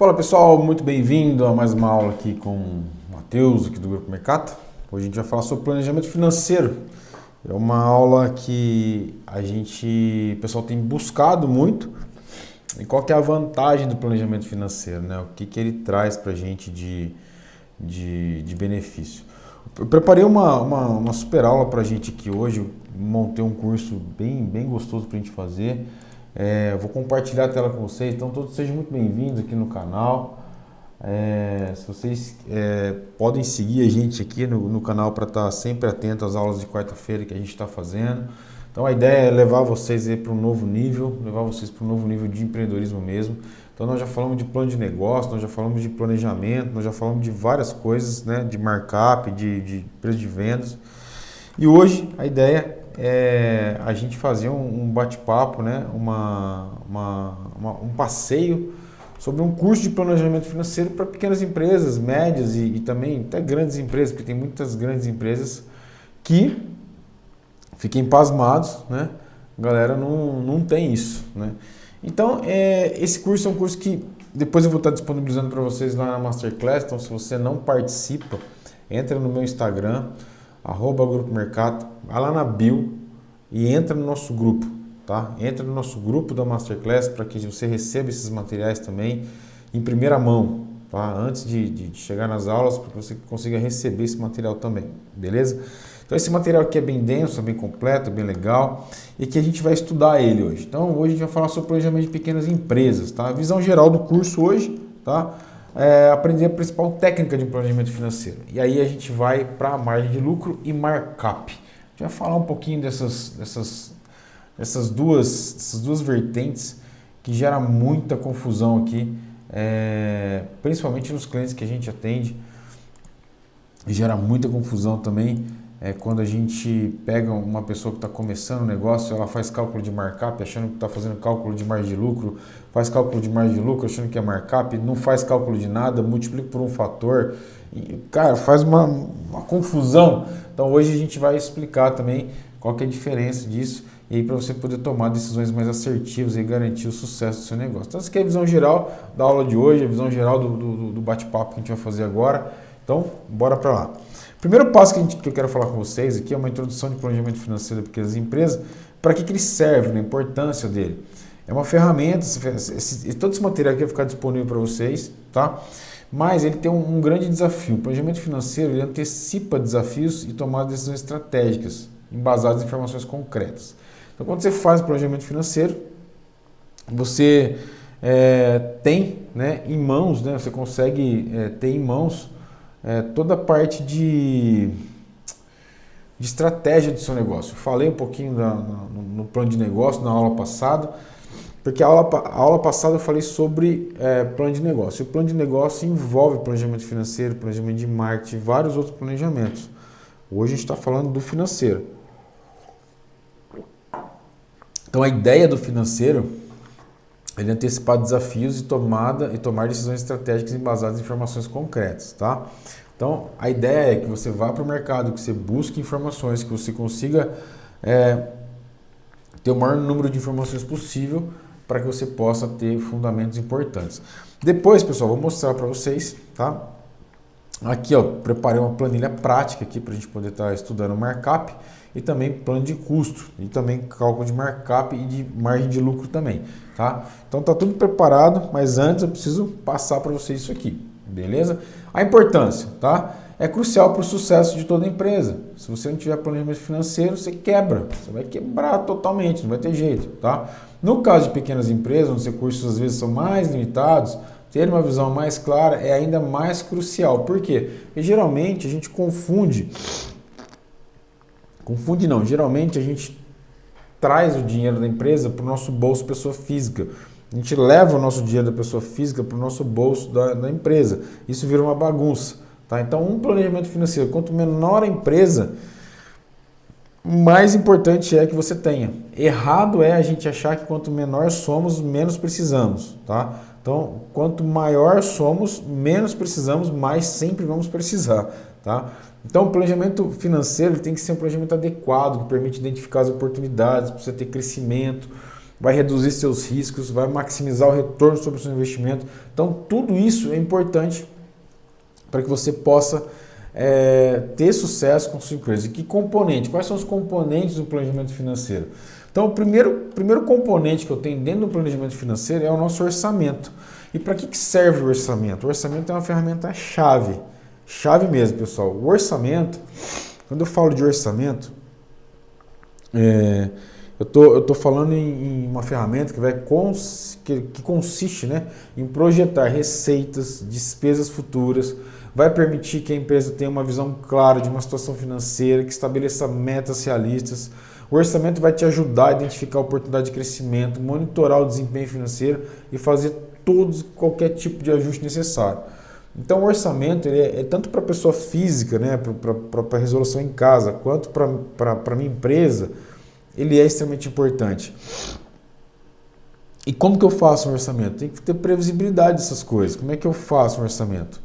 Fala pessoal, muito bem-vindo a mais uma aula aqui com o Matheus, aqui do Grupo Mercato. Hoje a gente vai falar sobre planejamento financeiro. É uma aula que o pessoal tem buscado muito. E qual que é a vantagem do planejamento financeiro, né? O que ele traz para a gente de benefício. Eu preparei uma super aula para a gente aqui hoje. Eu montei um curso bem gostoso para a gente fazer. Vou compartilhar a tela com vocês, então todos sejam muito bem-vindos aqui no canal. Se vocês podem seguir a gente aqui no canal para estar sempre atento às aulas de quarta-feira que a gente está fazendo. Então a ideia é levar vocês para um novo nível, de empreendedorismo mesmo. Então nós já falamos de plano de negócio, nós já falamos de planejamento, nós já falamos de várias coisas, né, de markup, de preço de vendas. E hoje a ideia é a gente fazer um bate-papo, né? Um passeio sobre um curso de planejamento financeiro para pequenas empresas, médias e também até grandes empresas, porque tem muitas grandes empresas que fiquem pasmados, né? A galera não tem isso, né? Então, esse curso é um curso que depois eu vou estar disponibilizando para vocês lá na Masterclass. Então, se você não participa, entra no meu Instagram, @Grupo Mercato, vai lá na bio e entra no nosso grupo, tá? Entra no nosso grupo da Masterclass para que você receba esses materiais também em primeira mão, tá? Antes de chegar nas aulas, para que você consiga receber esse material também, beleza? Então esse material aqui é bem denso, é bem completo, é bem legal e que a gente vai estudar ele hoje. Então hoje a gente vai falar sobre planejamento de pequenas empresas, tá? A visão geral do curso hoje, tá? Aprender a principal técnica de planejamento financeiro. E aí a gente vai para a margem de lucro e markup. A gente vai falar um pouquinho dessas duas vertentes que geram muita confusão aqui, principalmente nos clientes que a gente atende. E gera muita confusão também quando a gente pega uma pessoa que está começando o negócio, ela faz cálculo de markup achando que está fazendo cálculo de margem de lucro, faz cálculo de margem de lucro achando que é markup, não faz cálculo de nada, multiplica por um fator, e, cara, faz uma confusão. Então hoje a gente vai explicar também qual que é a diferença disso e aí para você poder tomar decisões mais assertivas e garantir o sucesso do seu negócio. Então essa aqui é a visão geral da aula de hoje, a visão geral do bate-papo que a gente vai fazer agora. Então, bora para lá. Primeiro passo que eu quero falar com vocês aqui é uma introdução de planejamento financeiro de pequenas empresas. Para que ele serve, né? A importância dele. É uma ferramenta, todo esse material aqui vai ficar disponível para vocês, tá? Mas ele tem um grande desafio. O planejamento financeiro ele antecipa desafios e tomar decisões estratégicas, embasadas em informações concretas. Então, quando você faz o planejamento financeiro, você tem, né, em mãos, né, você consegue ter em mãos toda a parte de estratégia do seu negócio. Eu falei um pouquinho no plano de negócio na aula passada, porque a aula passada eu falei sobre plano de negócio. E o plano de negócio envolve planejamento financeiro, planejamento de marketing, vários outros planejamentos. Hoje a gente está falando do financeiro. Então a ideia do financeiro é antecipar desafios e tomar decisões estratégicas embasadas em informações concretas, tá? Então, a ideia é que você vá para o mercado, que você busque informações, que você consiga ter o maior número de informações possível para que você possa ter fundamentos importantes. Depois, pessoal, vou mostrar para vocês, tá? Aqui, ó, preparei uma planilha prática aqui para a gente poder estar estudando markup e também plano de custo e também cálculo de markup e de margem de lucro também, tá? Então tá tudo preparado, mas antes eu preciso passar para vocês isso aqui, beleza? A importância, tá? É crucial para o sucesso de toda empresa. Se você não tiver planejamento financeiro, você quebra, você vai quebrar totalmente, não vai ter jeito, tá? No caso de pequenas empresas, onde os recursos às vezes são mais limitados, ter uma visão mais clara é ainda mais crucial. Por quê? Porque geralmente a gente geralmente a gente traz o dinheiro da empresa para o nosso bolso pessoa física. A gente leva o nosso dinheiro da pessoa física para o nosso bolso da empresa. Isso vira uma bagunça, tá? Então, um planejamento financeiro, quanto menor a empresa, mais importante é que você tenha. Errado é a gente achar que quanto menor somos, menos precisamos, tá? Então, quanto maior somos, menos precisamos, mais sempre vamos precisar, tá? Então, o planejamento financeiro tem que ser um planejamento adequado, que permite identificar as oportunidades para você ter crescimento vai reduzir seus riscos, vai maximizar o retorno sobre o seu investimento. Então, tudo isso é importante para que você possa ter sucesso com sua empresa. E que componente? Quais são os componentes do planejamento financeiro? Então, o primeiro componente que eu tenho dentro do planejamento financeiro é o nosso orçamento. E para que serve o orçamento? O orçamento é uma ferramenta chave mesmo, pessoal. O orçamento, quando eu falo de orçamento, eu tô falando em uma ferramenta que consiste, né, em projetar receitas, despesas futuras, vai permitir que a empresa tenha uma visão clara de uma situação financeira, que estabeleça metas realistas. O orçamento vai te ajudar a identificar a oportunidade de crescimento, monitorar o desempenho financeiro e fazer qualquer tipo de ajuste necessário. Então o orçamento é tanto para a pessoa física, né, para resolução em casa, quanto para a minha empresa, ele é extremamente importante. E como que eu faço um orçamento? Tem que ter previsibilidade dessas coisas. Como é que eu faço um orçamento?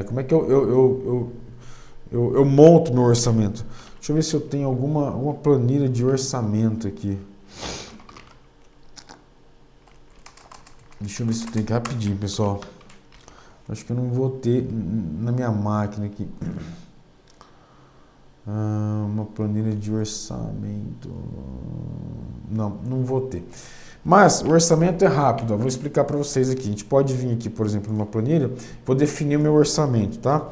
Como é que eu monto meu orçamento? Deixa eu ver se eu tenho alguma planilha de orçamento aqui. Deixa eu ver se eu tenho aqui rapidinho, pessoal. Acho que eu não vou ter na minha máquina aqui. Uma planilha de orçamento. Não vou ter. Mas o orçamento é rápido, eu vou explicar para vocês aqui. A gente pode vir aqui, por exemplo, numa planilha, vou definir o meu orçamento, tá?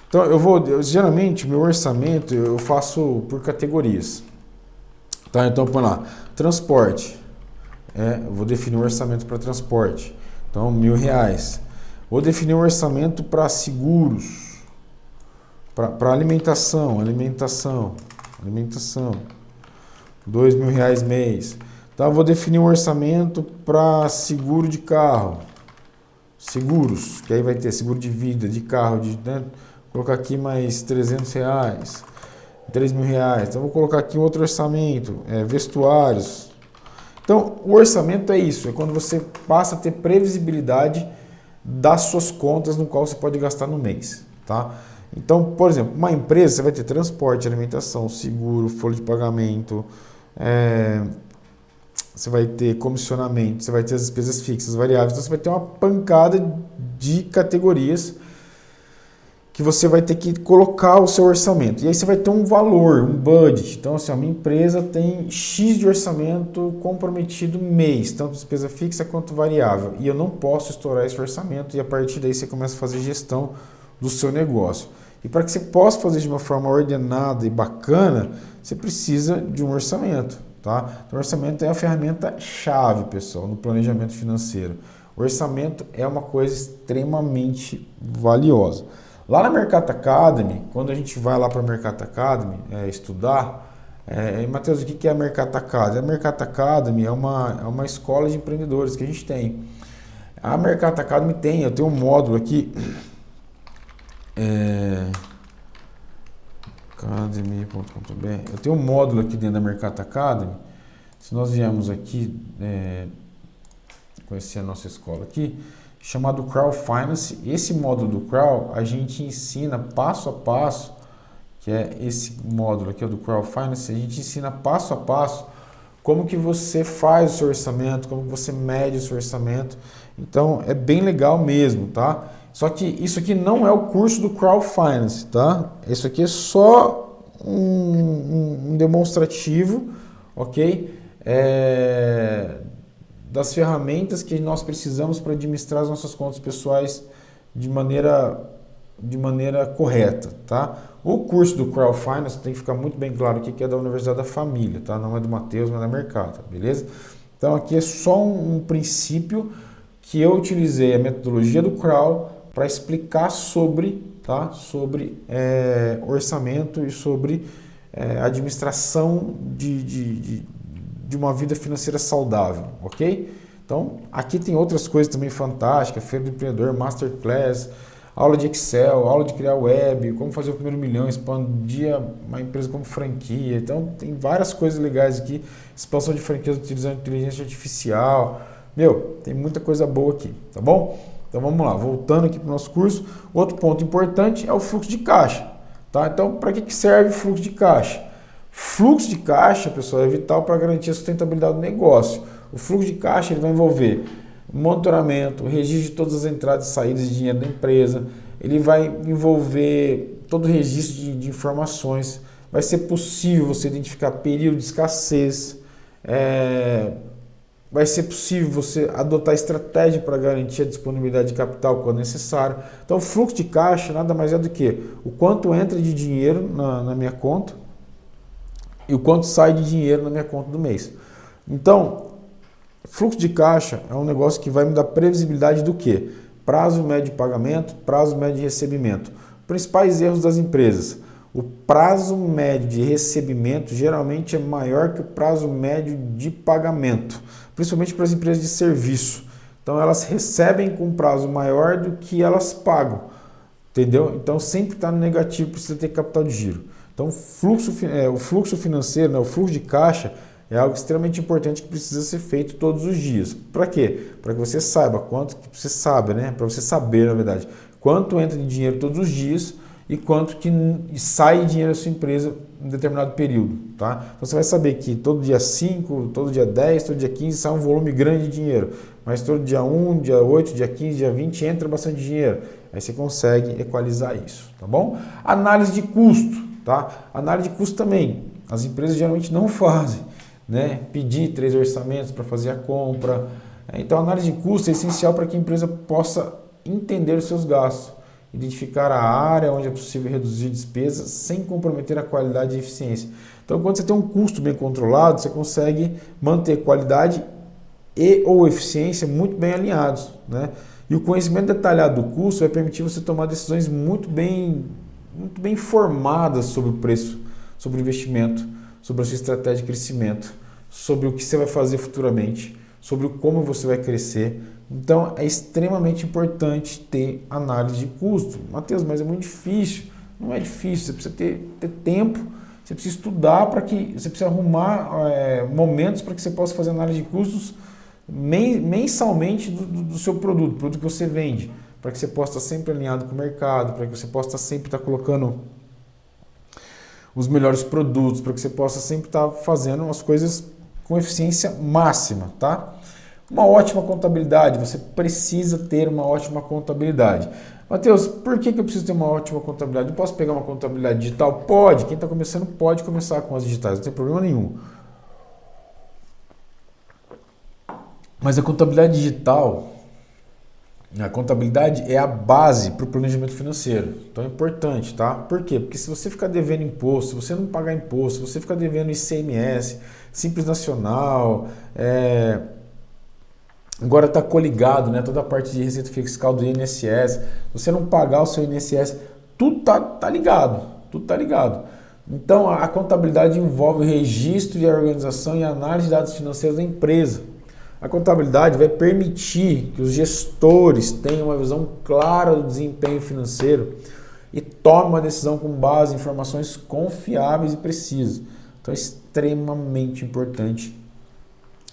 Então geralmente meu orçamento eu faço por categorias, tá? Então põe lá, transporte, eu vou definir um orçamento para transporte, então R$1.000. Vou definir um orçamento para seguros, para alimentação, R$2.000 mês. Então eu vou definir um orçamento para seguro de carro, seguros, que aí vai ter seguro de vida, de carro, né? Vou colocar aqui mais R$300, R$3.000. Então vou colocar aqui outro orçamento, vestuários. Então o orçamento é isso, é quando você passa a ter previsibilidade das suas contas no qual você pode gastar no mês, tá? Então, por exemplo, uma empresa, você vai ter transporte, alimentação, seguro, folha de pagamento, você vai ter comissionamento, você vai ter as despesas fixas, variáveis, então você vai ter uma pancada de categorias que você vai ter que colocar o seu orçamento. E aí você vai ter um valor, um budget. Então, assim, a minha empresa tem X de orçamento comprometido mês, tanto despesa fixa quanto variável. E eu não posso estourar esse orçamento e a partir daí você começa a fazer gestão do seu negócio. E para que você possa fazer de uma forma ordenada e bacana, você precisa de um orçamento, tá? Então, o orçamento é a ferramenta chave, pessoal, no planejamento financeiro. O orçamento é uma coisa extremamente valiosa. Lá na Mercato Academy, quando a gente vai lá para a Mercato Academy estudar, Matheus, o que é a Mercato Academy? A Mercato Academy é uma escola de empreendedores que a gente tem. A Mercato Academy eu tenho um módulo aqui, academy.com.br. Eu tenho um módulo aqui dentro da Mercato Academy. Se nós viemos aqui conhecer a nossa escola aqui, chamado Crowd Finance. Esse módulo do Crowd, a gente ensina passo a passo, que é esse módulo aqui do Crowd Finance, a gente ensina passo a passo como que você faz o seu orçamento, como que você mede o seu orçamento. Então, é bem legal mesmo, tá? Só que isso aqui não é o curso do Crowd Finance, tá? Isso aqui é só um demonstrativo, ok? Das ferramentas que nós precisamos para administrar as nossas contas pessoais de maneira correta, tá? O curso do Crowd Finance tem que ficar muito bem claro aqui que é da Universidade da Família, tá? Não é do Matheus, mas é da Mercato, beleza? Então aqui é só um princípio que eu utilizei a metodologia do Crowd para explicar sobre orçamento e sobre administração de uma vida financeira saudável, ok? Então, aqui tem outras coisas também fantásticas, Feira do Empreendedor, Masterclass, aula de Excel, aula de criar web, como fazer o primeiro milhão, expandir uma empresa como franquia. Então, tem várias coisas legais aqui, expansão de franquias utilizando inteligência artificial. Tem muita coisa boa aqui, tá bom? Então, vamos lá, voltando aqui para o nosso curso. Outro ponto importante é o fluxo de caixa, tá? Então, para que serve o fluxo de caixa? Fluxo de caixa, pessoal, é vital para garantir a sustentabilidade do negócio. o fluxo de caixa ele vai envolver monitoramento, registro de todas as entradas e saídas de dinheiro da empresa, ele vai envolver todo o registro de informações, vai ser possível você identificar período de escassez, vai ser possível você adotar estratégia para garantir a disponibilidade de capital quando necessário. Então, o fluxo de caixa nada mais é do que o quanto entra de dinheiro na minha conta e o quanto sai de dinheiro na minha conta do mês. Então, fluxo de caixa é um negócio que vai me dar previsibilidade do quê? Prazo médio de pagamento, prazo médio de recebimento. Principais erros das empresas. O prazo médio de recebimento geralmente é maior que o prazo médio de pagamento, principalmente para as empresas de serviço. Então elas recebem com prazo maior do que elas pagam, entendeu? Então sempre está no negativo, precisa ter capital de giro. Então o fluxo financeiro, né, o fluxo de caixa é algo extremamente importante que precisa ser feito todos os dias. Para quê? Para que você saiba quanto que você sabe, né? Para você saber, na verdade, quanto entra de dinheiro todos os dias e quanto que sai de dinheiro da sua empresa em determinado período, tá? Então você vai saber que todo dia 5, todo dia 10, todo dia 15 sai um volume grande de dinheiro, mas todo dia 1, dia 8, dia 15, dia 20 entra bastante dinheiro. Aí você consegue equalizar isso, tá bom? Análise de custo, tá? Análise de custo também, as empresas geralmente não fazem, né? Pedir 3 orçamentos para fazer a compra. Então a análise de custo é essencial para que a empresa possa entender os seus gastos, identificar a área onde é possível reduzir despesas sem comprometer a qualidade e eficiência. Então, quando você tem um custo bem controlado, você consegue manter qualidade e ou eficiência muito bem alinhados, né? E o conhecimento detalhado do custo vai permitir você tomar decisões muito bem formadas sobre o preço, sobre o investimento, sobre a sua estratégia de crescimento, sobre o que você vai fazer futuramente, sobre como você vai crescer. Então, é extremamente importante ter análise de custo. Matheus, mas é muito difícil. Não é difícil, você precisa ter tempo, você precisa estudar você precisa arrumar momentos para que você possa fazer análise de custos mensalmente do seu produto que você vende, para que você possa estar sempre alinhado com o mercado, para que você possa sempre estar colocando os melhores produtos, para que você possa sempre estar fazendo as coisas com eficiência máxima, tá? Uma ótima contabilidade, você precisa ter uma ótima contabilidade. Matheus, por que eu preciso ter uma ótima contabilidade? Eu posso pegar uma contabilidade digital? Pode, quem está começando pode começar com as digitais, não tem problema nenhum. Mas a contabilidade digital, a contabilidade é a base para o planejamento financeiro. Então é importante, tá? Por quê? Porque se você ficar devendo imposto, se você não pagar imposto, se você ficar devendo ICMS, Simples Nacional, agora está coligado, né? Toda a parte de receita fiscal do INSS, se você não pagar o seu INSS, tudo tá ligado, tudo tá ligado. Então a contabilidade envolve o registro e a organização e a análise de dados financeiros da empresa. A contabilidade vai permitir que os gestores tenham uma visão clara do desempenho financeiro e tomem uma decisão com base em informações confiáveis e precisas. Então é extremamente importante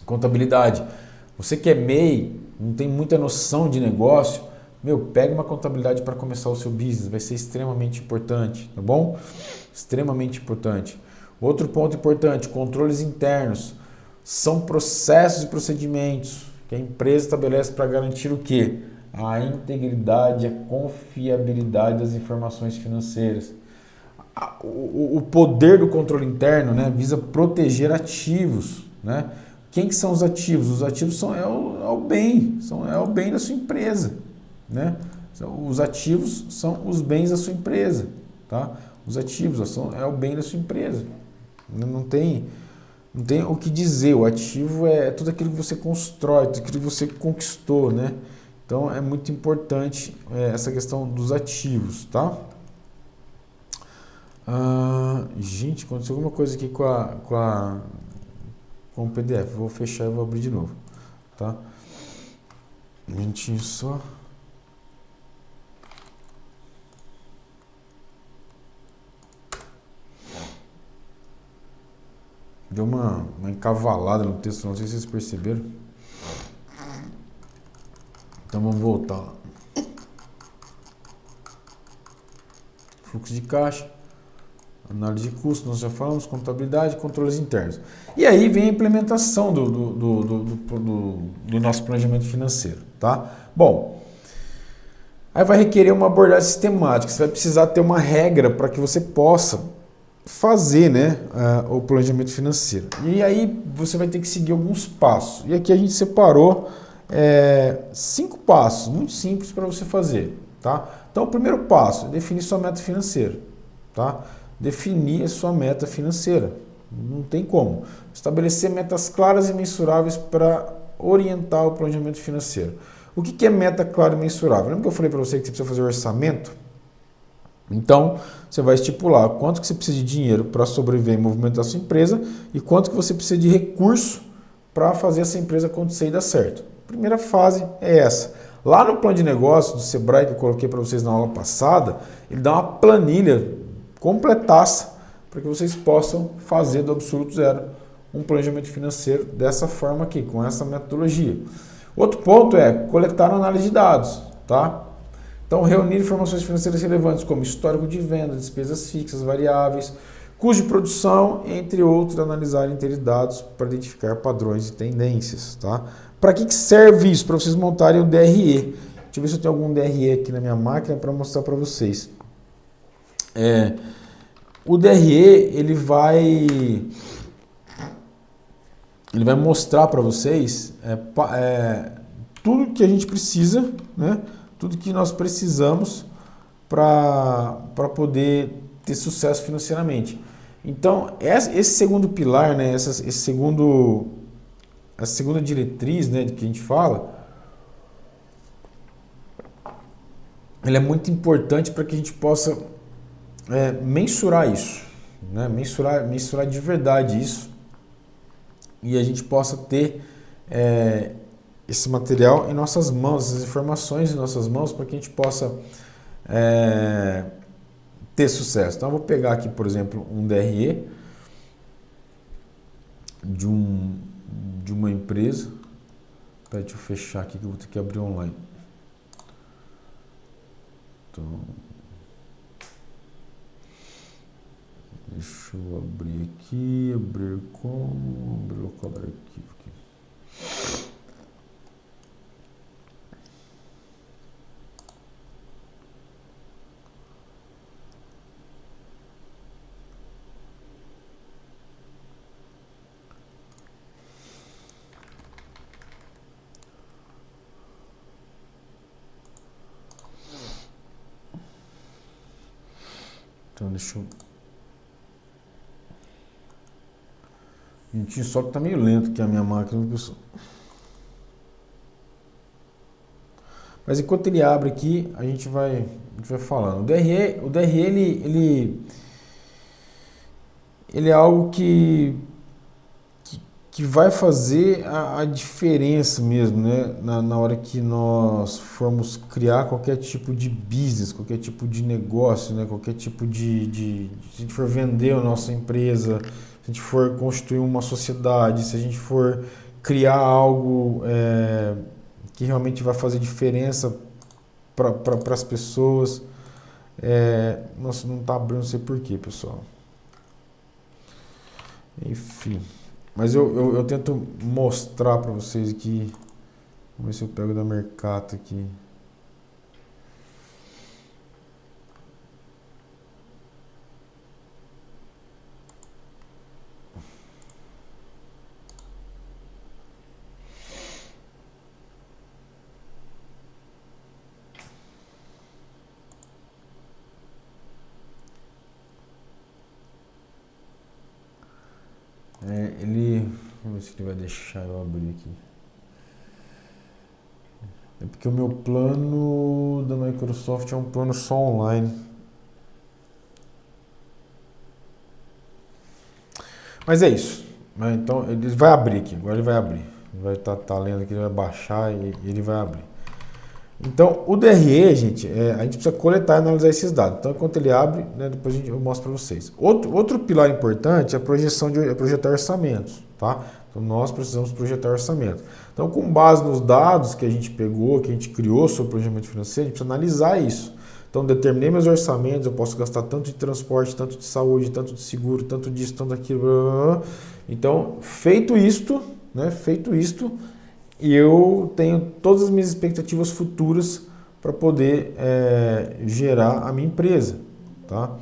a contabilidade. Você que é MEI, não tem muita noção de negócio, pega uma contabilidade para começar o seu business, vai ser extremamente importante, tá bom? Extremamente importante. Outro ponto importante, controles internos. São processos e procedimentos que a empresa estabelece para garantir o quê? A integridade, a confiabilidade das informações financeiras. O poder do controle interno, né, visa proteger ativos, né? Quem que são os ativos? Os ativos é o bem da sua empresa, né? Os ativos são os bens da sua empresa, tá? Os ativos é o bem da sua empresa. Não tem o que dizer. O ativo é tudo aquilo que você constrói, tudo aquilo que você conquistou, né? Então é muito importante essa questão dos ativos, tá? Gente, aconteceu alguma coisa aqui com o PDF. Vou fechar e vou abrir de novo, tá? Um minutinho só. Deu uma encavalada no texto, não sei se vocês perceberam. Então vamos voltar lá. Fluxo de caixa, Análise de custos, nós já falamos, contabilidade, controles internos. E aí vem a implementação do nosso planejamento financeiro, tá? Bom, aí vai requerer uma abordagem sistemática, você vai precisar ter uma regra para que você possa fazer, né, o planejamento financeiro. E aí você vai ter que seguir alguns passos. E aqui a gente separou 5 passos, muito simples para você fazer, tá? Então o primeiro passo é definir sua meta financeira, tá? Definir a sua meta financeira. Não tem como. Estabelecer metas claras e mensuráveis para orientar o planejamento financeiro. O que é meta clara e mensurável? Lembra que eu falei para você que você precisa fazer orçamento? Então, você vai estipular quanto que você precisa de dinheiro para sobreviver e movimentar a sua empresa e quanto que você precisa de recurso para fazer essa empresa acontecer e dar certo. A primeira fase é essa. Lá no plano de negócio do Sebrae que eu coloquei para vocês na aula passada, ele dá uma planilha completaça para que vocês possam fazer do absoluto zero um planejamento financeiro dessa forma aqui, com essa metodologia. Outro ponto é coletar análise de dados, tá? Então, reunir informações financeiras relevantes como histórico de venda, despesas fixas, variáveis, custo de produção, entre outros, analisar e inter dados para identificar padrões e tendências, tá? Para que serve isso? Para vocês montarem o DRE. Deixa eu ver se eu tenho algum DRE aqui na minha máquina para mostrar para vocês. O DRE ele vai mostrar para vocês tudo que a gente precisa, né? Tudo que nós precisamos para poder ter sucesso financeiramente. Então, esse segundo pilar, né? essa segunda diretriz, né, que a gente fala, ela é muito importante para que a gente possa mensurar isso, né? mensurar de verdade isso, e a gente possa ter esse material em nossas mãos, essas informações em nossas mãos, para que a gente possa ter sucesso. Então eu vou pegar aqui, por exemplo, um DRE de uma empresa. Deixa eu fechar aqui que eu vou ter que abrir online. Então, deixa eu abrir aqui, abrir local arquivo aqui. Então deixa eu... Gente, só que tá meio lento aqui a minha máquina, pessoal. Mas enquanto ele abre aqui, a gente vai falando. O DRE ele é algo que vai fazer a diferença mesmo, né? Na hora que nós formos criar qualquer tipo de business, qualquer tipo de negócio, né? Qualquer tipo se a gente for vender a nossa empresa, se a gente for constituir uma sociedade, se a gente for criar algo que realmente vai fazer diferença para as pessoas. Nossa, não está abrindo, não sei porquê, pessoal. Enfim. Mas eu tento mostrar para vocês aqui. Vamos ver se eu pego da Mercato aqui. Vamos ver se ele vai deixar eu abrir aqui. É porque o meu plano da Microsoft é um plano só online. Mas é isso. Então ele vai abrir aqui. Agora ele vai abrir. Ele vai estar lendo aqui, ele vai baixar e ele vai abrir. Então o DRE, gente, a gente precisa coletar e analisar esses dados. Então enquanto ele abre, né, depois eu mostro para vocês. Outro pilar importante é a projetar orçamentos, tá? Então nós precisamos projetar orçamento. Então com base nos dados que a gente pegou, que a gente criou sobre o planejamento financeiro, a gente precisa analisar isso. Então, determinei meus orçamentos, eu posso gastar tanto de transporte, tanto de saúde, tanto de seguro, tanto disso, tanto daquilo. Blá, blá, blá. Então, feito isto, né? Feito isto, eu tenho todas as minhas expectativas futuras para poder gerar a minha empresa, tá?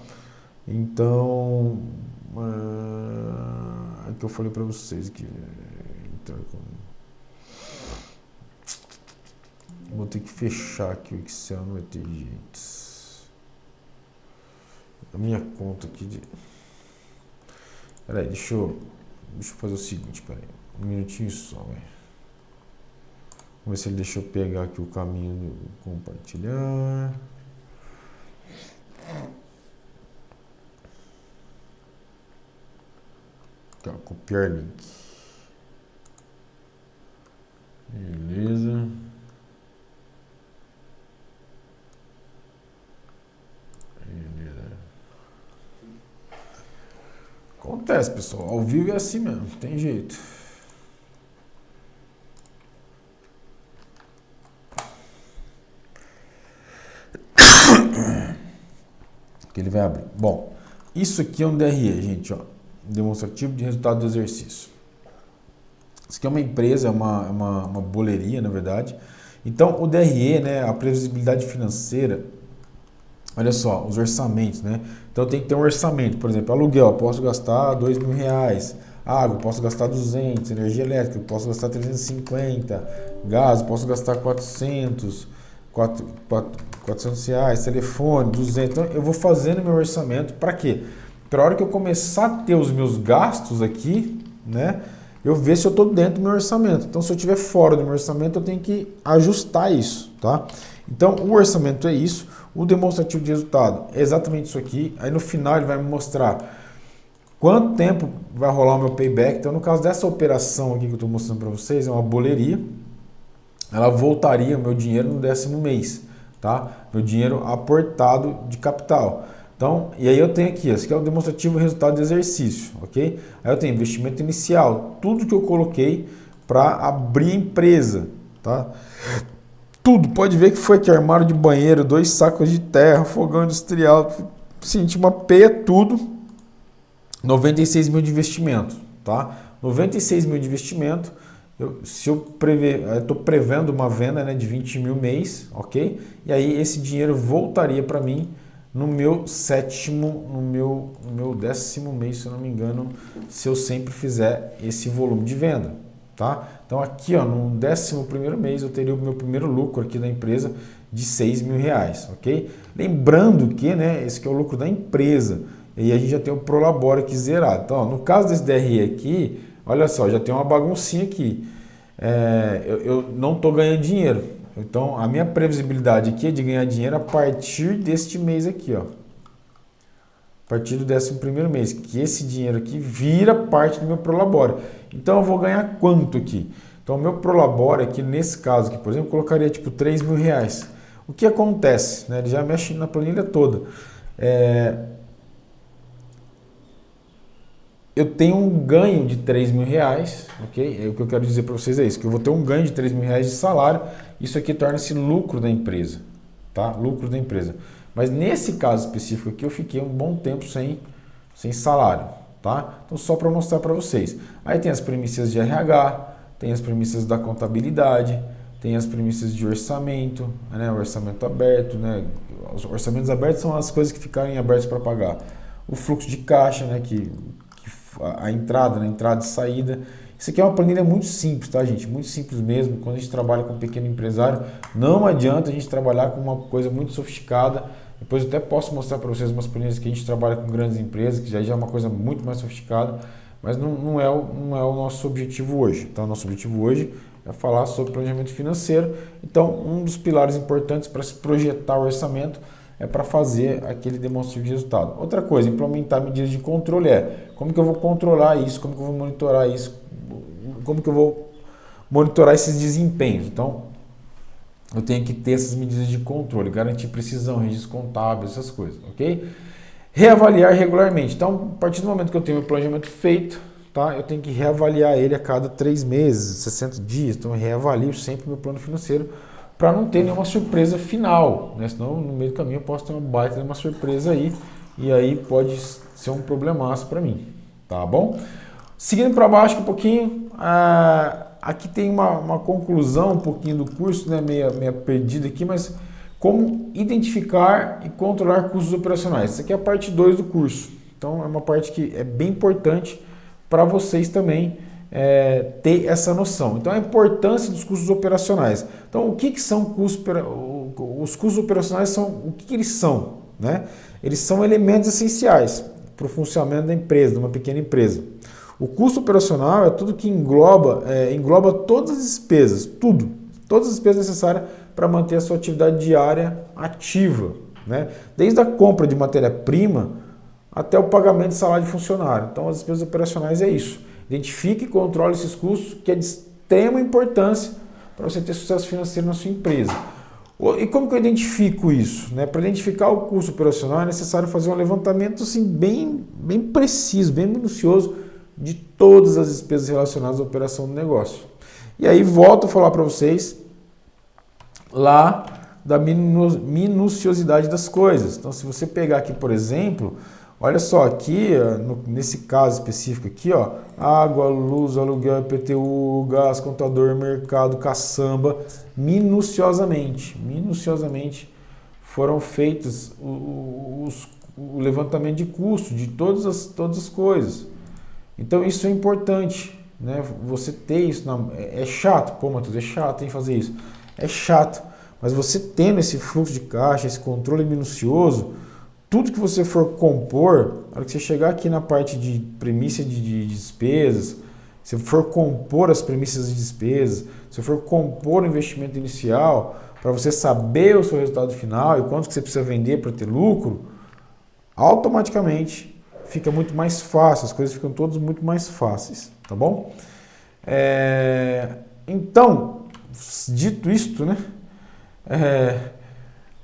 Então, é que eu falei para vocês que vou ter que fechar aqui o Excel, não vai ter jeito. A minha conta aqui de... Peraí, deixa eu fazer o seguinte, peraí. Um minutinho só, velho. Vamos ver se ele deixa eu pegar aqui o caminho do compartilhar. Tá, copiar link. Beleza. Acontece, pessoal. Ao vivo é assim mesmo, não tem jeito. Que ele vai abrir. Bom, isso aqui é um DRE, gente, ó. Demonstrativo de resultado do exercício. Isso aqui é uma empresa, é uma boleria, na verdade. Então, o DRE, né, a previsibilidade financeira, olha só, os orçamentos, né? Então, tem que ter um orçamento. Por exemplo, aluguel, posso gastar R$2.000. Água, posso gastar 200. Energia elétrica, posso gastar 350. Gás, posso gastar 400. R$400. Telefone, 200. Então, eu vou fazendo meu orçamento para quê? Para a hora que eu começar a ter os meus gastos aqui, né? Eu ver se eu estou dentro do meu orçamento. Então, se eu estiver fora do meu orçamento, eu tenho que ajustar isso, tá? Então, o orçamento é isso. O demonstrativo de resultado é exatamente isso aqui. Aí, no final, ele vai me mostrar quanto tempo vai rolar o meu payback. Então, no caso dessa operação aqui que eu estou mostrando para vocês, é uma boleria. Ela voltaria o meu dinheiro no 10º mês, tá? Meu dinheiro aportado de capital. Então, e aí eu tenho aqui, esse aqui é o demonstrativo resultado de exercício, ok? Aí eu tenho investimento inicial, tudo que eu coloquei para abrir a empresa, tá? Tudo, pode ver que foi aqui, armário de banheiro, 2 sacos de terra, fogão industrial, senti uma peia, tudo, 96 mil de investimento, tá? 96 mil de investimento, eu estou prevendo uma venda, né, de 20 mil mês, ok? E aí esse dinheiro voltaria para mim no meu 10º mês, se eu não me engano, se eu sempre fizer esse volume de venda, tá? Então aqui, ó, no 11º mês eu teria o meu primeiro lucro aqui da empresa de R$6.000, ok? Lembrando que, né, esse aqui é o lucro da empresa e a gente já tem o Prolabore aqui zerado. Então, ó, no caso desse DRE aqui, olha só, já tem uma baguncinha aqui. Eu não estou ganhando dinheiro. Então, a minha previsibilidade aqui é de ganhar dinheiro a partir deste mês aqui, ó. A partir do 11º mês, que esse dinheiro aqui vira parte do meu Prolabore. Então, eu vou ganhar quanto aqui? Então, o meu Prolabore aqui, nesse caso aqui, por exemplo, eu colocaria tipo R$3.000. O que acontece? Né? Ele já mexe na planilha toda. Eu tenho um ganho de R$3.000, ok? O que eu quero dizer para vocês é isso, que eu vou ter um ganho de R$3.000 de salário, isso aqui torna-se lucro da empresa, tá? Lucro da empresa. Mas nesse caso específico aqui, eu fiquei um bom tempo sem salário, tá? Então, só para mostrar para vocês. Aí tem as premissas de RH, tem as premissas da contabilidade, tem as premissas de orçamento, né? Orçamento aberto, né? Os orçamentos abertos são as coisas que ficarem abertas para pagar. O fluxo de caixa, né? A entrada, né? Entrada e saída. Isso aqui é uma planilha muito simples, tá, gente? Muito simples mesmo. Quando a gente trabalha com um pequeno empresário, não adianta a gente trabalhar com uma coisa muito sofisticada. Depois eu até posso mostrar para vocês umas planilhas que a gente trabalha com grandes empresas, que já é uma coisa muito mais sofisticada, mas não é o nosso objetivo hoje. Tá? O nosso objetivo hoje é falar sobre planejamento financeiro. Então, um dos pilares importantes para se projetar o orçamento é para fazer aquele demonstrativo de resultado. Outra coisa, implementar medidas de controle como que eu vou controlar isso, como que eu vou monitorar isso, como que eu vou monitorar esses desempenhos. Então, eu tenho que ter essas medidas de controle, garantir precisão, registros contábeis, essas coisas, ok? Reavaliar regularmente. Então, a partir do momento que eu tenho o planejamento feito, tá? Eu tenho que reavaliar ele a cada 3 meses, 60 dias. Então, eu reavalio sempre o meu plano financeiro para não ter nenhuma surpresa final, né? Senão no meio do caminho eu posso ter uma baita de uma surpresa aí, e aí pode ser um problemaço para mim, tá bom? Seguindo para baixo um pouquinho, aqui tem uma conclusão um pouquinho do curso, né? Meia perdida aqui, mas como identificar e controlar custos operacionais. Essa aqui é a parte 2 do curso, então é uma parte que é bem importante para vocês também ter essa noção. Então, a importância dos custos operacionais. Então, o que são custos? Os custos operacionais são o que eles são, né? Eles são elementos essenciais para o funcionamento da empresa, de uma pequena empresa. O custo operacional é tudo que engloba todas as despesas, todas as despesas necessárias para manter a sua atividade diária ativa, né? Desde a compra de matéria-prima até o pagamento de salário de funcionário. Então, as despesas operacionais é isso. Identifique e controle esses custos, que é de extrema importância para você ter sucesso financeiro na sua empresa. E como que eu identifico isso? Né? Para identificar o custo operacional é necessário fazer um levantamento assim, bem preciso, bem minucioso de todas as despesas relacionadas à operação do negócio. E aí volto a falar para vocês lá da minuciosidade das coisas. Então, se você pegar aqui, por exemplo, olha só, aqui, nesse caso específico aqui, ó, água, luz, aluguel, IPTU, gás, contador, mercado, caçamba, minuciosamente foram feitos o levantamento de custo de todas as coisas. Então isso é importante, né? Você ter isso, é chato, pô, Matheus, é chato em fazer isso. É chato, mas você tendo esse fluxo de caixa, esse controle minucioso, tudo que você for compor, na hora que você chegar aqui na parte de premissa de despesas, se for compor as premissas de despesas, se for compor o investimento inicial, para você saber o seu resultado final e quanto que você precisa vender para ter lucro, automaticamente fica muito mais fácil, as coisas ficam todas muito mais fáceis, tá bom? Então, dito isto, né?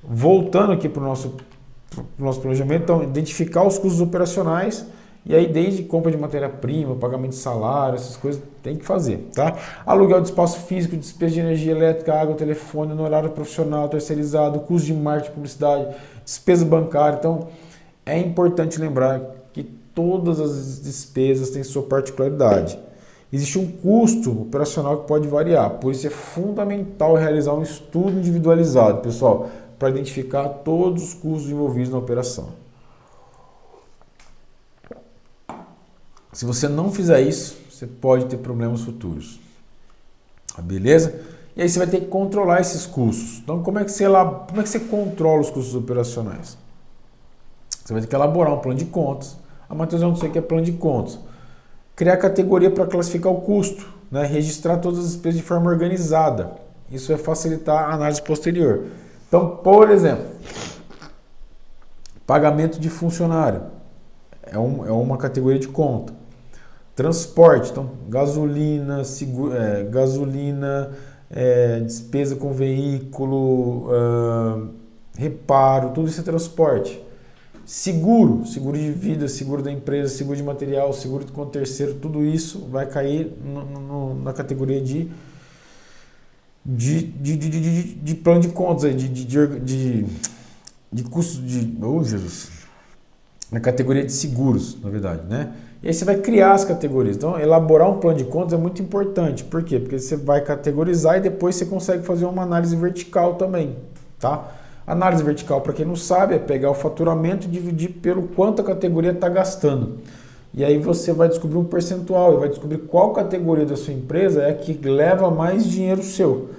Voltando aqui para o nosso planejamento, então, identificar os custos operacionais, e aí desde compra de matéria-prima, pagamento de salário, essas coisas tem que fazer, tá? Aluguel de espaço físico, despesa de energia elétrica, água, telefone, no horário profissional, terceirizado, custo de marketing, publicidade, despesa bancária. Então, é importante lembrar que todas as despesas têm sua particularidade. Existe um custo operacional que pode variar, por isso é fundamental realizar um estudo individualizado, pessoal, para identificar todos os custos envolvidos na operação. Se você não fizer isso, você pode ter problemas futuros. Beleza? E aí você vai ter que controlar esses custos. Então, como é que você controla os custos operacionais? Você vai ter que elaborar um plano de contas. Matheus, eu não sei o que é plano de contas. Criar categoria para classificar o custo, né? Registrar todas as despesas de forma organizada. Isso vai facilitar a análise posterior. Então, por exemplo, pagamento de funcionário é uma categoria de conta. Transporte, então gasolina, despesa com veículo, reparo, tudo isso é transporte. Seguro de vida, seguro da empresa, seguro de material, seguro com terceiro, tudo isso vai cair na categoria de plano de contas, de custo Jesus, na categoria de seguros, na verdade, né? E aí você vai criar as categorias. Então, elaborar um plano de contas é muito importante. Por quê? Porque você vai categorizar e depois você consegue fazer uma análise vertical também, tá? Análise vertical, para quem não sabe, é pegar o faturamento e dividir pelo quanto a categoria está gastando. E aí você vai descobrir um percentual e vai descobrir qual categoria da sua empresa é a que leva mais dinheiro seu.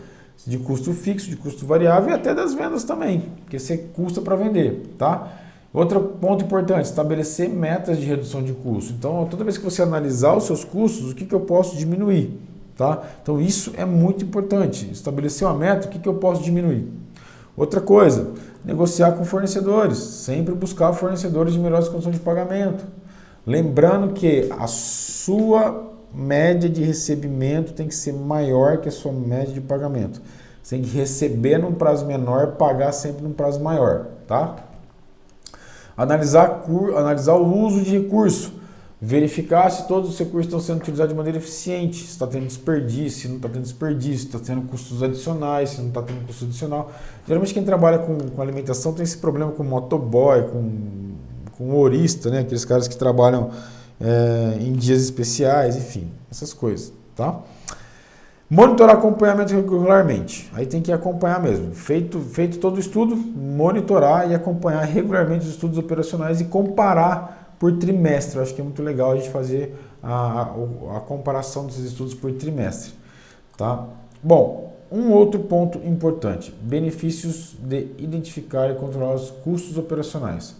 De custo fixo, de custo variável e até das vendas também, porque você custa para vender, tá? Outro ponto importante, estabelecer metas de redução de custo. Então, toda vez que você analisar os seus custos, o que eu posso diminuir, tá? Então, isso é muito importante. Estabelecer uma meta, o que eu posso diminuir? Outra coisa, negociar com fornecedores. Sempre buscar fornecedores de melhores condições de pagamento. Lembrando que a sua média de recebimento tem que ser maior que a sua média de pagamento. Você tem que receber num prazo menor, pagar sempre num prazo maior, tá? Analisar o uso de recurso. Verificar se todos os recursos estão sendo utilizados de maneira eficiente, se está tendo desperdício, se não está tendo desperdício, se está tendo custos adicionais, se não está tendo custo adicional. Geralmente quem trabalha com alimentação tem esse problema com motoboy, com horista, né? Aqueles caras que trabalham em dias especiais, enfim, essas coisas, tá? Monitorar acompanhamento regularmente. Aí tem que acompanhar mesmo. Feito todo o estudo, monitorar e acompanhar regularmente os estudos operacionais e comparar por trimestre. Eu acho que é muito legal a gente fazer a comparação desses estudos por trimestre. Tá? Bom, um outro ponto importante. Benefícios de identificar e controlar os custos operacionais.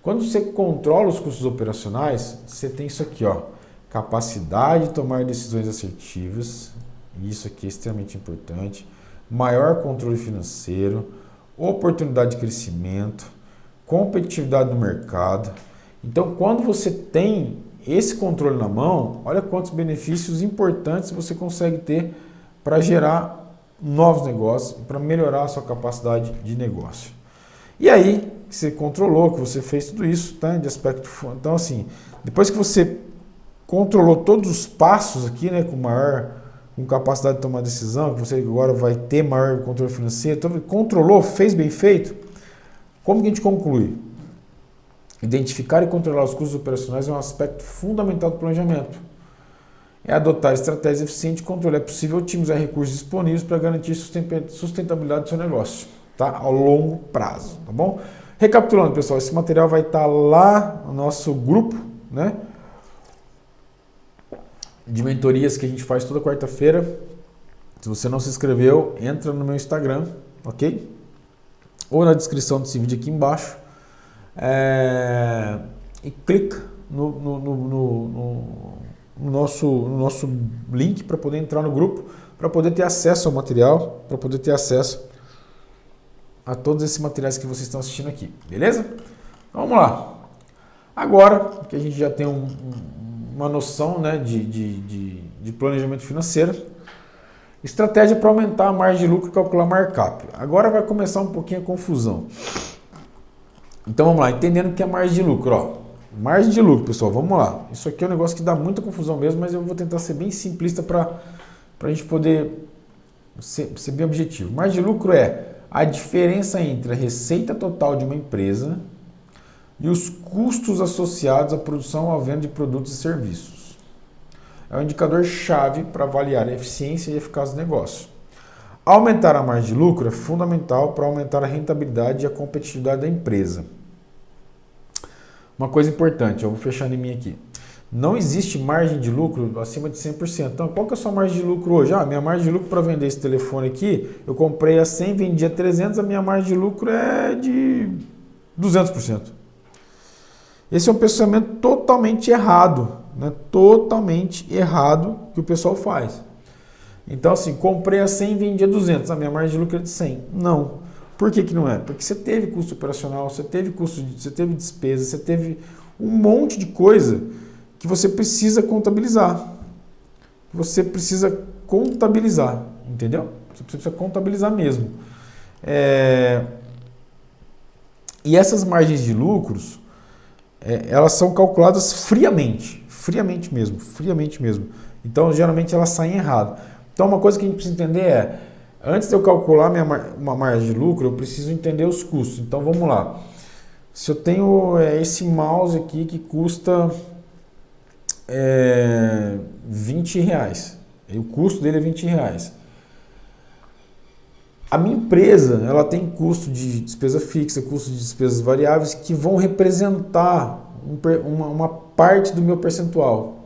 Quando você controla os custos operacionais, você tem isso aqui, ó, capacidade de tomar decisões assertivas. Isso aqui é extremamente importante. Maior controle financeiro, oportunidade de crescimento, competitividade no mercado. Então, quando você tem esse controle na mão, olha quantos benefícios importantes você consegue ter para gerar novos negócios, para melhorar a sua capacidade de negócio. E aí, que você controlou, que você fez tudo isso, tá? De aspecto. Então, assim, depois que você controlou todos os passos aqui, né, com capacidade de tomar decisão, que você agora vai ter maior controle financeiro, então, controlou, fez bem feito, como que a gente conclui? Identificar e controlar os custos operacionais é um aspecto fundamental do planejamento. É adotar estratégias eficientes de controle. É possível otimizar recursos disponíveis para garantir sustentabilidade do seu negócio, tá? Ao longo prazo, tá bom? Recapitulando, pessoal, esse material vai estar lá no nosso grupo, né? De mentorias que a gente faz toda quarta-feira. Se você não se inscreveu, entra no meu Instagram, ok? Ou na descrição desse vídeo aqui embaixo. E clica no nosso link para poder entrar no grupo, para poder ter acesso ao material, para poder ter acesso a todos esses materiais que vocês estão assistindo aqui, beleza? Então, vamos lá. Agora que a gente já tem uma noção, né, de planejamento financeiro, estratégia para aumentar a margem de lucro e calcular markup. Agora vai começar um pouquinho a confusão. Então vamos lá, entendendo o que é margem de lucro. Ó. Margem de lucro, pessoal, vamos lá. Isso aqui é um negócio que dá muita confusão mesmo, mas eu vou tentar ser bem simplista para a gente poder ser bem objetivo. Margem de lucro é a diferença entre a receita total de uma empresa e os custos associados à produção ou à venda de produtos e serviços. É um indicador-chave para avaliar a eficiência e a eficácia do negócio. Aumentar a margem de lucro é fundamental para aumentar a rentabilidade e a competitividade da empresa. Uma coisa importante, eu vou fechar em mim aqui. Não existe margem de lucro acima de 100%. Então, qual que é a sua margem de lucro hoje? Minha margem de lucro para vender esse telefone aqui, eu comprei a 100, vendi a 300, a minha margem de lucro é de 200%. Esse é um pensamento totalmente errado, né? Totalmente errado que o pessoal faz. Então, assim, comprei a 100 e vendi a 200, a minha margem de lucro é de 100. Não. Por que não é? Porque você teve custo operacional, você teve despesa, você teve um monte de coisa que você precisa contabilizar. Entendeu? Você precisa contabilizar mesmo. E essas margens de lucros, elas são calculadas friamente mesmo. Então, geralmente, elas saem errado. Então, uma coisa que a gente precisa entender é, antes de eu calcular uma margem de lucro, eu preciso entender os custos. Então, vamos lá. Se eu tenho esse mouse aqui que custa R$20, e o custo dele é R$20. A minha empresa, ela tem custo de despesa fixa, custo de despesas variáveis que vão representar uma parte do meu percentual.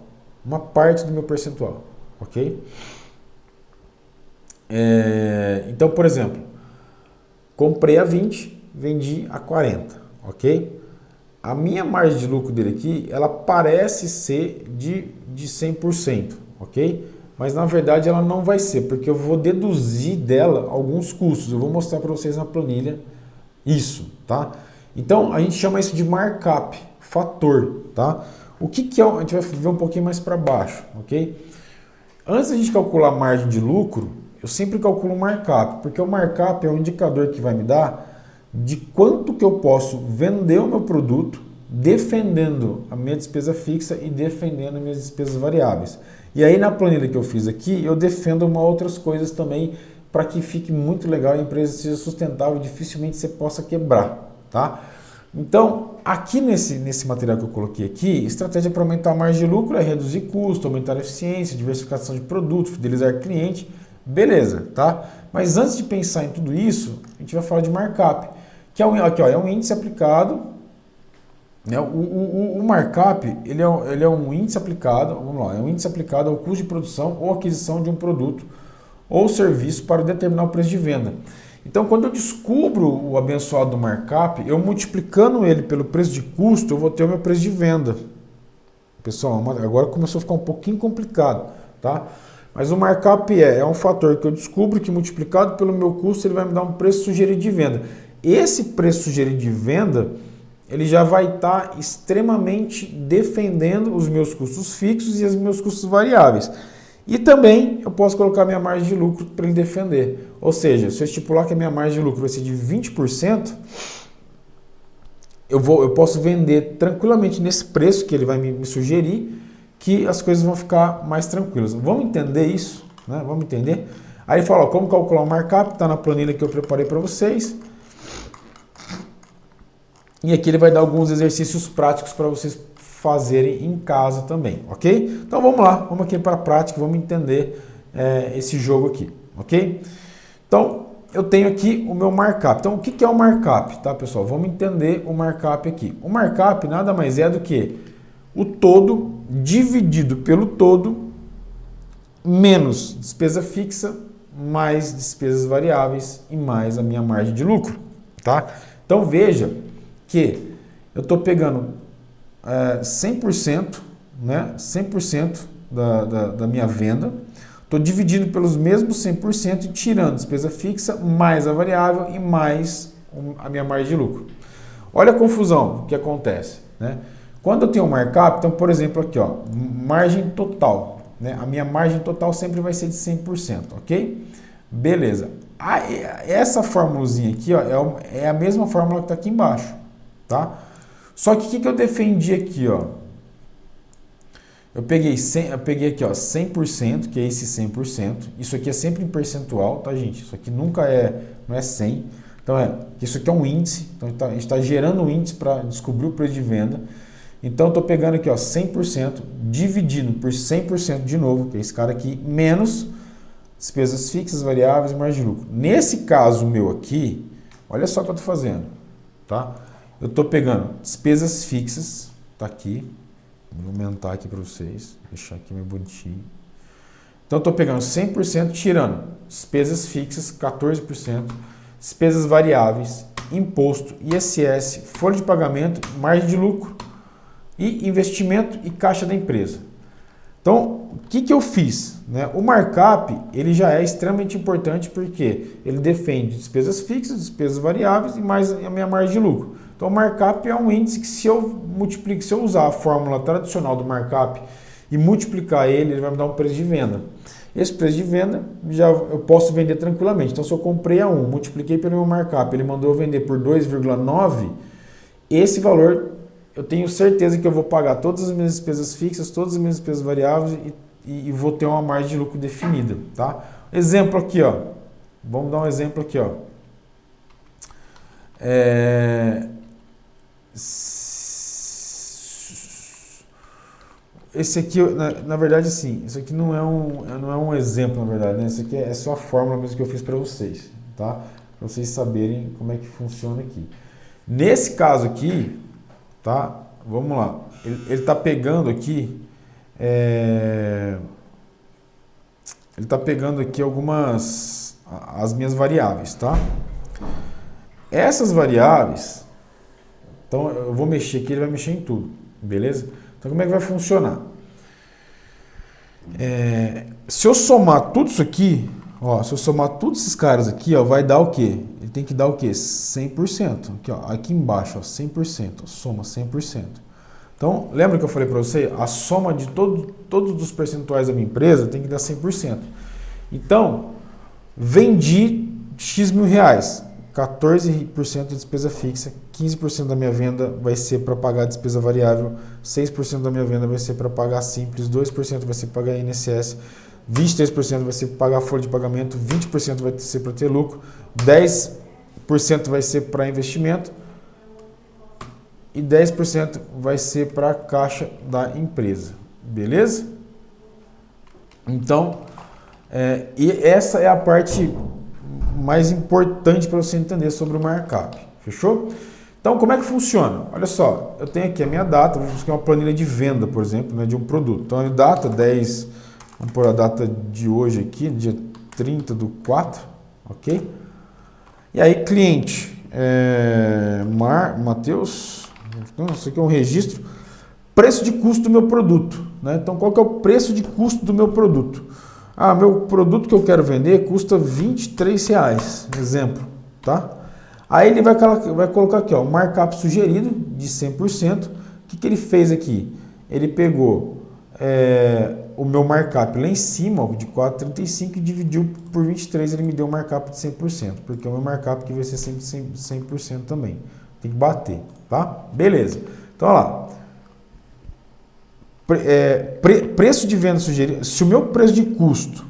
Ok? Então, por exemplo, comprei a 20, vendi a 40, ok? A minha margem de lucro dele aqui, ela parece ser de 100%, ok? Mas na verdade ela não vai ser, porque eu vou deduzir dela alguns custos. Eu vou mostrar para vocês na planilha isso, tá? Então a gente chama isso de markup, fator, tá? O que é? A gente vai ver um pouquinho mais para baixo, ok? Antes da gente calcular a margem de lucro, eu sempre calculo o markup, porque o markup é um indicador que vai me dar de quanto que eu posso vender o meu produto defendendo a minha despesa fixa e defendendo as minhas despesas variáveis. E aí na planilha que eu fiz aqui, eu defendo outras coisas também para que fique muito legal e a empresa seja sustentável e dificilmente você possa quebrar, tá? Então, aqui nesse material que eu coloquei aqui, estratégia para aumentar a margem de lucro é reduzir custo, aumentar a eficiência, diversificação de produtos, fidelizar cliente, beleza, tá? Mas antes de pensar em tudo isso, a gente vai falar de markup, que é um índice aplicado, né? O markup, ele é um índice aplicado, vamos lá, é um índice aplicado ao custo de produção ou aquisição de um produto ou serviço para determinar o preço de venda. Então, quando eu descubro o abençoado do markup, eu multiplicando ele pelo preço de custo, eu vou ter o meu preço de venda. Pessoal, agora começou a ficar um pouquinho complicado, tá? Mas o markup é um fator que eu descubro que multiplicado pelo meu custo, ele vai me dar um preço sugerido de venda. Esse preço sugerido de venda, ele já vai estar extremamente defendendo os meus custos fixos e os meus custos variáveis. E também eu posso colocar minha margem de lucro para ele defender. Ou seja, se eu estipular que a minha margem de lucro vai ser de 20%, eu posso vender tranquilamente nesse preço que ele vai me sugerir, que as coisas vão ficar mais tranquilas. Vamos entender isso? Né? Vamos entender? Aí ele fala, ó, como calcular o markup, está na planilha que eu preparei para vocês. E aqui ele vai dar alguns exercícios práticos para vocês fazerem em casa também, ok? Então vamos lá, vamos aqui para a prática, vamos entender esse jogo aqui, ok? Então eu tenho aqui o meu markup. Então o que é o markup, tá, pessoal? Vamos entender o markup aqui. O markup nada mais é do que o todo dividido pelo todo menos despesa fixa mais despesas variáveis e mais a minha margem de lucro, tá? Então veja que eu estou pegando 100%, né? 100% da minha venda, estou dividindo pelos mesmos 100% e tirando despesa fixa, mais a variável e mais a minha margem de lucro. Olha a confusão que acontece, né? Quando eu tenho um markup, então, por exemplo, aqui, ó, margem total, né? A minha margem total sempre vai ser de 100%, ok? Beleza. Essa formulazinha aqui, ó, é a mesma fórmula que está aqui embaixo, tá? Só que o que eu defendi aqui, ó? Eu peguei aqui, ó, 100%, que é esse 100%. Isso aqui é sempre em percentual, tá, gente? Isso aqui não é 100. Então, isso aqui é um índice. Então, a gente está gerando um índice para descobrir o preço de venda. Então, eu estou pegando aqui, ó, 100%, dividindo por 100% de novo, que é esse cara aqui, menos despesas fixas, variáveis e margem de lucro. Nesse caso meu aqui, olha só o que eu estou fazendo, tá? Eu estou pegando despesas fixas, tá aqui, vou aumentar aqui para vocês, deixar aqui meio bonitinho. Então, eu estou pegando 100%, tirando despesas fixas, 14%, despesas variáveis, imposto, ISS, folha de pagamento, margem de lucro e investimento e caixa da empresa. Então, o que eu fiz? Né? O markup ele já é extremamente importante porque ele defende despesas fixas, despesas variáveis e mais a minha margem de lucro. Então, o markup é um índice que se eu usar a fórmula tradicional do markup e multiplicar ele vai me dar um preço de venda. Esse preço de venda eu posso vender tranquilamente. Então, se eu comprei a 1, multipliquei pelo meu markup, ele mandou eu vender por 2,9, esse valor eu tenho certeza que eu vou pagar todas as minhas despesas fixas, todas as minhas despesas variáveis e vou ter uma margem de lucro definida, tá? Exemplo aqui, ó. Vamos dar um exemplo aqui, ó. Esse aqui, na verdade, sim, isso aqui não é um exemplo, na verdade, né? Isso aqui é só a fórmula mesmo que eu fiz para vocês, tá? Para vocês saberem como é que funciona aqui. Nesse caso aqui, tá? Vamos lá. Ele está pegando aqui, ele está pegando aqui as minhas variáveis, tá? Essas variáveis, então eu vou mexer aqui, ele vai mexer em tudo, beleza? Então como é que vai funcionar? Se eu somar tudo isso aqui, ó, se eu somar todos esses caras aqui, ó, vai dar o quê? Ele tem que dar o quê? 100%. Aqui, ó, aqui embaixo, ó, 100%, ó, soma 100%. Então, lembra que eu falei para você? A soma de todos os percentuais da minha empresa tem que dar 100%. Então, vendi X mil reais. 14% de despesa fixa, 15% da minha venda vai ser para pagar a despesa variável, 6% da minha venda vai ser para pagar simples, 2% vai ser para pagar INSS, 23% vai ser para pagar folha de pagamento, 20% vai ser para ter lucro, 10% vai ser para investimento e 10% vai ser para a caixa da empresa. Beleza? Então, e essa é a parte mais importante para você entender sobre o markup. Fechou? Então, como é que funciona? Olha só, eu tenho aqui a minha data, vou buscar uma planilha de venda, por exemplo, né, de um produto. Então, a data 10, vamos pôr a data de hoje aqui, dia 30/4, ok? E aí, cliente, Matheus, isso aqui é um registro, preço de custo do meu produto, né? Então, qual que é o preço de custo do meu produto? Meu produto que eu quero vender custa R$23, exemplo, tá? Aí ele vai colocar aqui, ó, o markup sugerido de 100%. O que ele fez aqui? Ele pegou o meu markup lá em cima, ó, de 4,35 e dividiu por 23, ele me deu um markup de 100%, porque é o meu markup que vai ser sempre 100% também. Tem que bater, tá? Beleza. Então, olha lá. Preço de venda sugerido, se o meu preço de custo,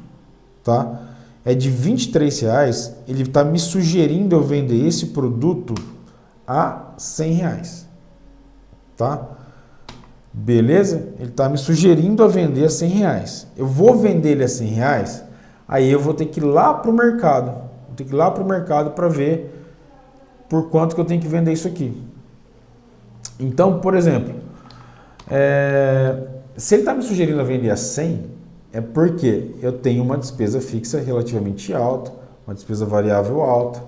tá, é de R$23, ele está me sugerindo eu vender esse produto a R$100, tá? Beleza? Ele está me sugerindo a vender a R$100. Eu vou vender ele a R$100, aí eu vou ter que ir lá para o mercado, para ver por quanto que eu tenho que vender isso aqui. Então, por exemplo, se ele está me sugerindo a vender a 100, é porque eu tenho uma despesa fixa relativamente alta, uma despesa variável alta,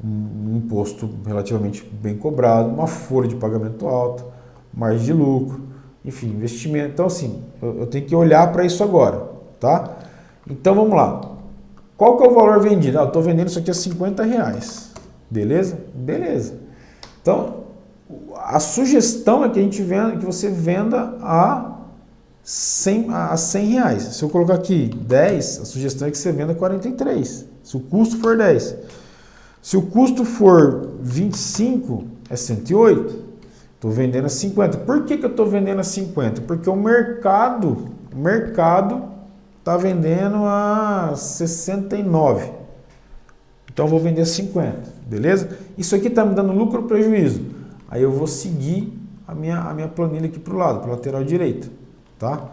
um imposto relativamente bem cobrado, uma folha de pagamento alta, margem de lucro, enfim, investimento. Então, assim, eu tenho que olhar para isso agora, tá? Então, vamos lá. Qual que é o valor vendido? Eu estou vendendo isso aqui a R$50. Beleza? Beleza. Então, a sugestão é que você venda a R$100. Se eu colocar aqui 10, a sugestão é que você venda 43. Se o custo for 10. Se o custo for 25, é 108. Estou vendendo a 50. Por que eu estou vendendo a 50? Porque o mercado está vendendo a 69. Então eu vou vender a 50, beleza? Isso aqui está me dando lucro ou prejuízo? Aí eu vou seguir a minha planilha aqui para o lado, para a lateral direita, tá?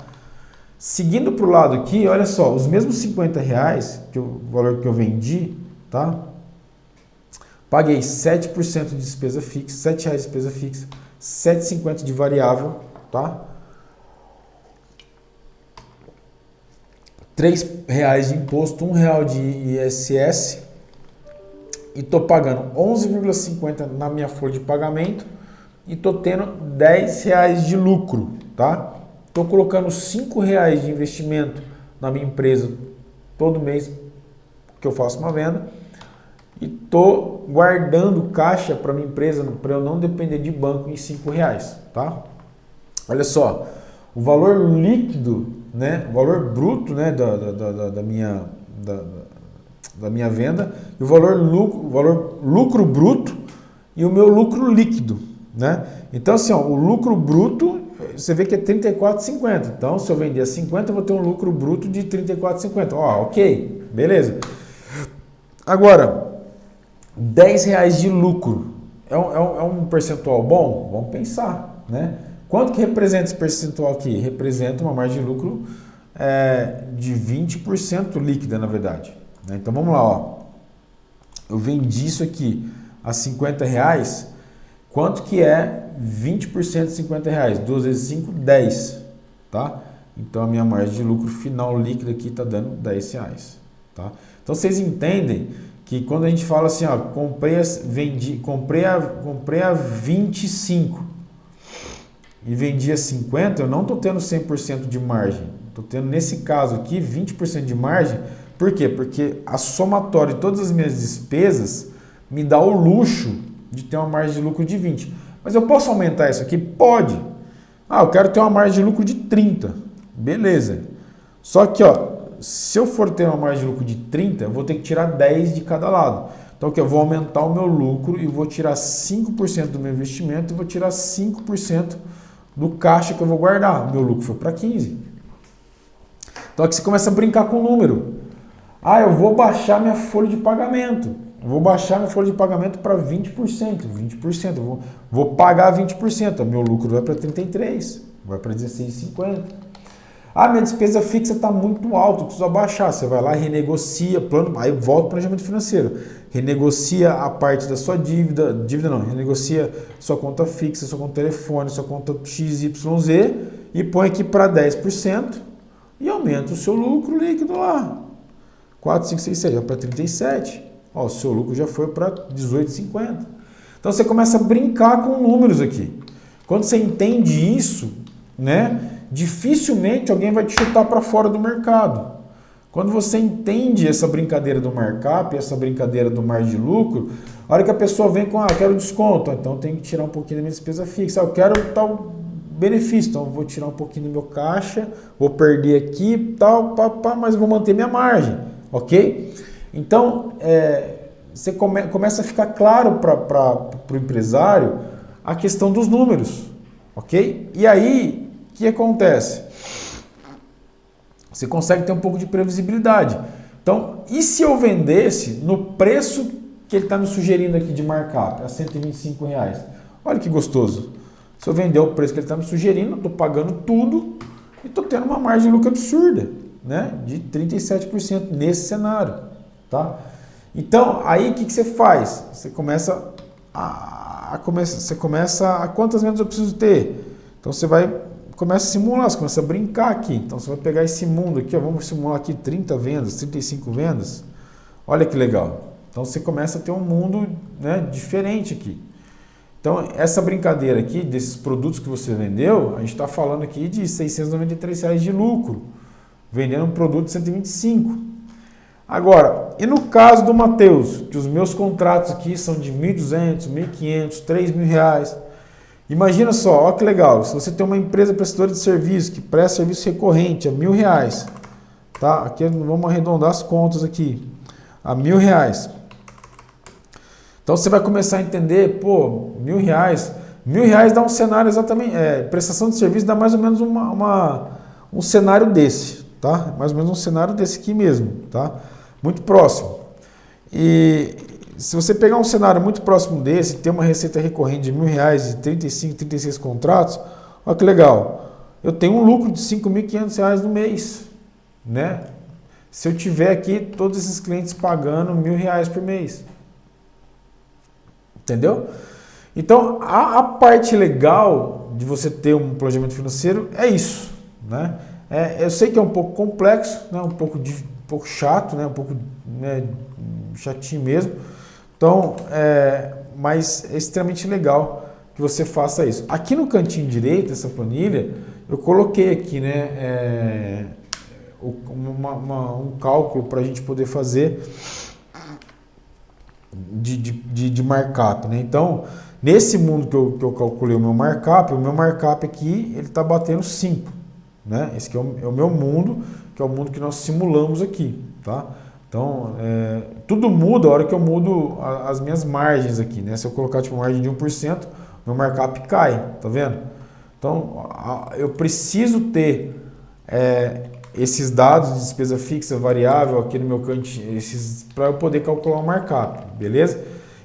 Seguindo para o lado aqui, olha só, os mesmos R$50, o valor que eu vendi, tá? Paguei 7% de despesa fixa, R$7 de despesa fixa, 7,50 de variável, tá? R$3 de imposto, R$1 de ISS, e estou pagando 11,50 na minha folha de pagamento e estou tendo R$10 de lucro, tá? Estou colocando R$5 de investimento na minha empresa todo mês que eu faço uma venda e estou guardando caixa para minha empresa para eu não depender de banco em R$5, tá? Olha só, o valor líquido, né, o valor bruto, né, da minha venda e o valor lucro bruto e o meu lucro líquido, né? Então, assim, ó, o lucro bruto, você vê que é R$34,50. Então, se eu vender a 50, eu vou ter um lucro bruto de R$34,50. Ó, ok, beleza. Agora, R$10 de lucro é um percentual bom? Vamos pensar, né? Quanto que representa esse percentual aqui? Representa uma margem de lucro de 20% líquida, na verdade. Então vamos lá, ó. Eu vendi isso aqui a R$50. Quanto que é 20% de R$50? 2 vezes 5, 10. Tá? Então a minha margem de lucro final líquida aqui está dando R$10. Tá? Então vocês entendem que quando a gente fala assim, ó, comprei a 25 e vendi a 50, eu não estou tendo 100% de margem. Estou tendo, nesse caso aqui, 20% de margem. Por quê? Porque a somatória de todas as minhas despesas me dá o luxo de ter uma margem de lucro de 20. Mas eu posso aumentar isso aqui? Pode. Eu quero ter uma margem de lucro de 30. Beleza. Só que, ó, se eu for ter uma margem de lucro de 30, eu vou ter que tirar 10 de cada lado. Então aqui eu vou aumentar o meu lucro e vou tirar 5% do meu investimento e vou tirar 5% do caixa que eu vou guardar. Meu lucro foi para 15%. Então aqui você começa a brincar com o número. Ah, eu vou baixar minha folha de pagamento. Eu vou baixar minha folha de pagamento para 20%. 20%. Vou pagar 20%. Meu lucro vai para 33%. Vai para 16,50%. Ah, minha despesa fixa está muito alta, eu preciso abaixar. Você vai lá, renegocia, plano, aí volta o planejamento financeiro. Renegocia a parte da sua renegocia sua conta fixa, sua conta telefone, sua conta XYZ e põe aqui para 10% e aumenta o seu lucro líquido lá. 4, 5, 6, 7, vai para 37. Ó, o seu lucro já foi para 18,50. Então você começa a brincar com números aqui. Quando você entende isso, né? Dificilmente alguém vai te chutar para fora do mercado. Quando você entende essa brincadeira do markup, essa brincadeira do margem de lucro, a hora que a pessoa vem com, quero desconto, então tem que tirar um pouquinho da minha despesa fixa, eu quero tal benefício, então eu vou tirar um pouquinho do meu caixa, vou perder aqui, tal, mas eu vou manter minha margem, ok? Então, você começa a ficar claro para o empresário a questão dos números, ok? E aí, o que acontece? Você consegue ter um pouco de previsibilidade. Então, e se eu vendesse no preço que ele está me sugerindo aqui de markup, a R$125? Olha que gostoso. Se eu vender o preço que ele está me sugerindo, estou pagando tudo e estou tendo uma margem de lucro absurda, né? De 37% nesse cenário. Tá? Então, aí o que você faz? Você começa a quantas vendas eu preciso ter? Então, você começa a simular, você começa a brincar aqui. Então você vai pegar esse mundo aqui, ó, vamos simular aqui 30 vendas, 35 vendas. Olha que legal. Então você começa a ter um mundo, né, diferente aqui. Então essa brincadeira aqui, desses produtos que você vendeu, a gente está falando aqui de R$693 de lucro, vendendo um produto de 125. Agora, e no caso do Matheus, que os meus contratos aqui são de R$1.200, R$1.500, R$3.000. Imagina só, ó que legal, se você tem uma empresa prestadora de serviço que presta serviço recorrente a R$1.000, tá? Aqui vamos arredondar as contas aqui, a R$1.000. Então você vai começar a entender, pô, R$1.000 dá um cenário exatamente, prestação de serviço dá mais ou menos um cenário desse, tá? Mais ou menos um cenário desse aqui mesmo, tá? Muito próximo. E se você pegar um cenário muito próximo desse, ter uma receita recorrente de R$1.000 e 35, 36 contratos, olha que legal. Eu tenho um lucro de R$5.500 no mês, né? Se eu tiver aqui todos esses clientes pagando R$1.000 por mês. Entendeu? Então, a parte legal de você ter um planejamento financeiro é isso, né? Eu sei que é um pouco complexo, né? um pouco chato, né? Um pouco, né, chatinho mesmo. Então, mas é extremamente legal que você faça isso. Aqui no cantinho direito, essa planilha, eu coloquei aqui, né, um cálculo para a gente poder fazer de markup, né? Então, nesse mundo que eu calculei o meu markup aqui, ele está batendo 5, né? Esse aqui é o meu mundo, que é o mundo que nós simulamos aqui, tá? Então, tudo muda a hora que eu mudo as minhas margens aqui, né? Se eu colocar tipo margem de 1%, meu markup cai, tá vendo? Então, eu preciso ter esses dados de despesa fixa, variável aqui no meu cantinho, para eu poder calcular o markup, beleza?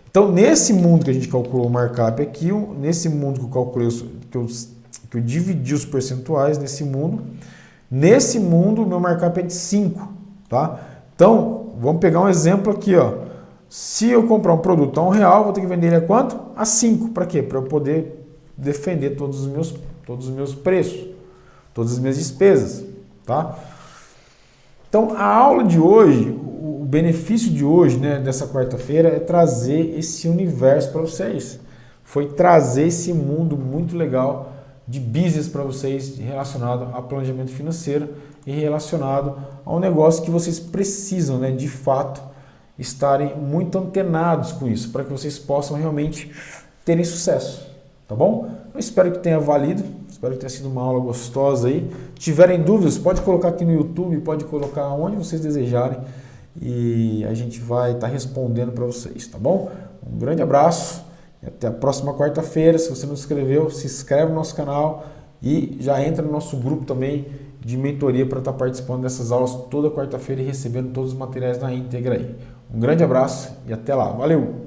Então, nesse mundo que a gente calculou o markup aqui, nesse mundo que eu calculei, que eu dividi os percentuais nesse mundo, o meu markup é de 5, tá? Então, vamos pegar um exemplo aqui, ó. Se eu comprar um produto a R$1, vou ter que vender ele a quanto? A 5. Para quê? Para eu poder defender todos os meus preços, todas as minhas despesas, tá? Então, a aula de hoje, o benefício de hoje, né, dessa quarta-feira, é trazer esse universo para vocês. Foi trazer esse mundo muito legal de business para vocês relacionado a planejamento financeiro e relacionado ao negócio que vocês precisam, né, de fato, estarem muito antenados com isso, para que vocês possam realmente terem sucesso, tá bom? Eu espero que tenha valido, espero que tenha sido uma aula gostosa aí. Se tiverem dúvidas, pode colocar aqui no YouTube, pode colocar onde vocês desejarem. e a gente vai estar respondendo para vocês, tá bom? Um grande abraço e até a próxima quarta-feira. Se você não se inscreveu, se inscreve no nosso canal e já entra no nosso grupo também de mentoria para estar participando dessas aulas toda quarta-feira e recebendo todos os materiais na íntegra aí. Um grande abraço e até lá. Valeu!